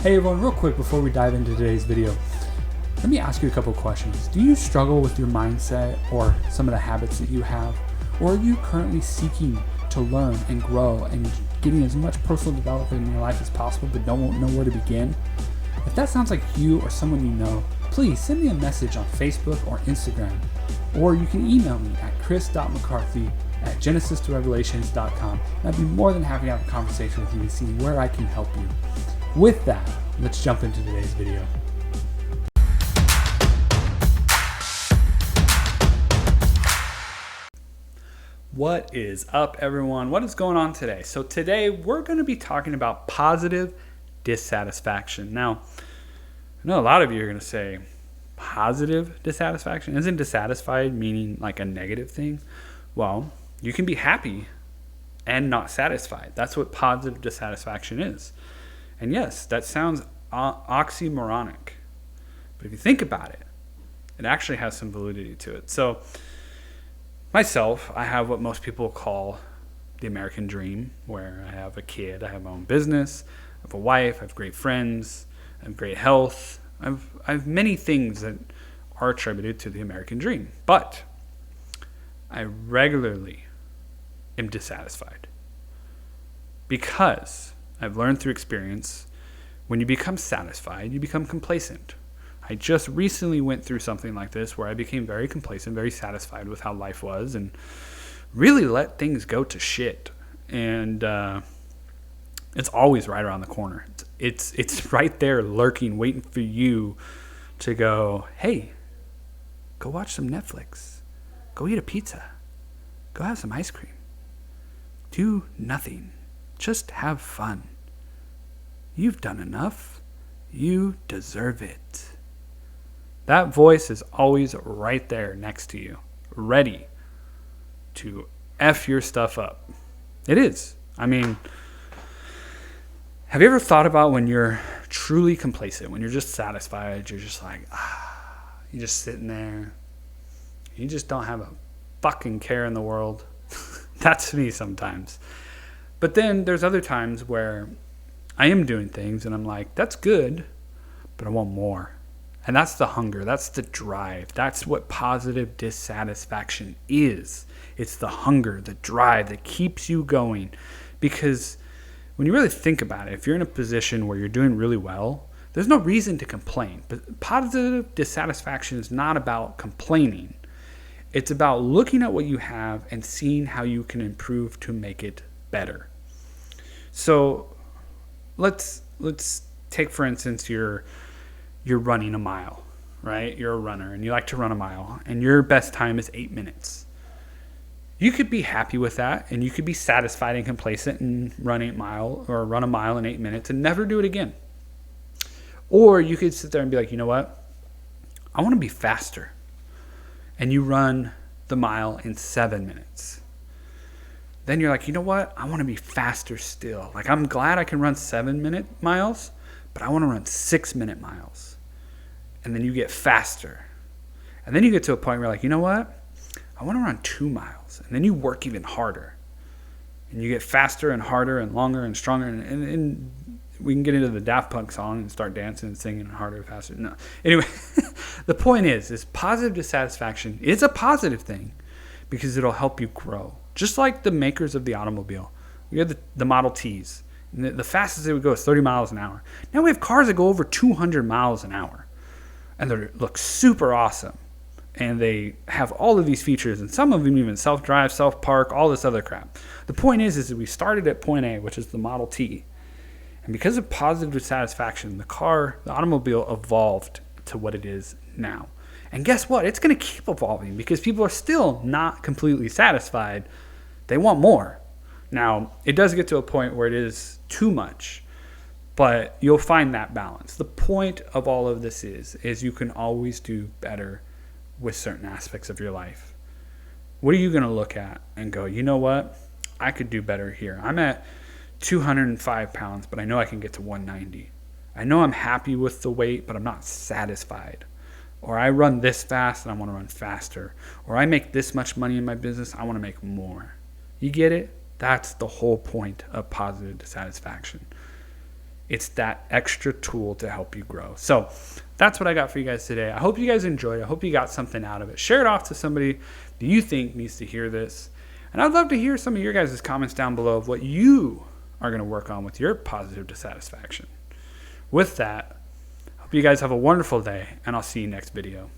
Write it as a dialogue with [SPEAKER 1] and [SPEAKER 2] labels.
[SPEAKER 1] Hey everyone, real quick before we dive into today's video, let me ask you a couple questions. Do you struggle with your mindset or some of the habits that you have? Or are you currently seeking to learn and grow and getting as much personal development in your life as possible but don't know where to begin? If that sounds like you or someone you know, please send me a message on Facebook or Instagram. Or you can email me at chris.mccarthy@genesistorevelations.com. And I'd be more than happy to have a conversation with you to see where I can help you. With that, let's jump into today's video. What is up, everyone? What is going on today? So today we're going to be talking about positive dissatisfaction. Now, I know a lot of you are going to say, positive dissatisfaction? Isn't dissatisfied meaning like a negative thing? Well, you can be happy and not satisfied. That's what positive dissatisfaction is. And yes, that sounds oxymoronic. But if you think about it, it actually has some validity to it. So myself, I have what most people call the American dream, where I have a kid, I have my own business, I have a wife, I have great friends, I have great health. I have many things that are attributed to the American dream. But I regularly am dissatisfied because I've learned through experience, when you become satisfied, you become complacent. I just recently went through something like this where I became very complacent, very satisfied with how life was, and really let things go to shit. And it's always right around the corner. It's right there lurking, waiting for you to go, hey, go watch some Netflix. Go eat a pizza. Go have some ice cream. Do nothing. Just have fun. You've done enough. You deserve it. That voice is always right there next to you, ready to F your stuff up. It is. I mean, have you ever thought about when you're truly complacent, when you're just satisfied, you're just like, you're just sitting there. You just don't have a fucking care in the world. That's me sometimes. But then there's other times where I am doing things and I'm like, that's good, but I want more. And that's the hunger. That's the drive. That's what positive dissatisfaction is. It's the hunger, the drive that keeps you going. Because when you really think about it, if you're in a position where you're doing really well, there's no reason to complain. But positive dissatisfaction is not about complaining. It's about looking at what you have and seeing how you can improve to make it better. So let's take, for instance, you're running a mile, right? You're a runner and you like to run a mile and your best time is 8 minutes. You could be happy with that and you could be satisfied and complacent and run a mile in 8 minutes and never do it again. Or you could sit there and be like, you know what? I want to be faster. And you run the mile in 7 minutes. Then you're like, you know what? I want to be faster still. Like, I'm glad I can run 7-minute miles, but I want to run 6-minute miles. And then you get faster. And then you get to a point where you're like, you know what? I want to run 2 miles. And then you work even harder. And you get faster and harder and longer and stronger. And we can get into the Daft Punk song and start dancing and singing harder and faster. No. Anyway, the point is positive dissatisfaction is a positive thing because it'll help you grow. Just like the makers of the automobile. We had the Model Ts. And the fastest they would go is 30 miles an hour. Now we have cars that go over 200 miles an hour. And they look super awesome. And they have all of these features. And some of them even self-drive, self-park, all this other crap. The point is that we started at point A, which is the Model T. And because of positive dissatisfaction, the automobile evolved to what it is now. And guess what? It's going to keep evolving because people are still not completely satisfied. They want more. Now, it does get to a point where it is too much, but you'll find that balance. The point of all of this is you can always do better with certain aspects of your life. What are you going to look at and go, you know what? I could do better here. I'm at 205 pounds, but I know I can get to 190. I know I'm happy with the weight, but I'm not satisfied. Or I run this fast and I want to run faster. Or I make this much money in my business, I want to make more. You get it? That's the whole point of positive dissatisfaction. It's that extra tool to help you grow. So that's what I got for you guys today. I hope you guys enjoyed it. I hope you got something out of it. Share it off to somebody that you think needs to hear this. And I'd love to hear some of your guys' comments down below of what you are going to work on with your positive dissatisfaction. With that, hope you guys have a wonderful day, and I'll see you next video.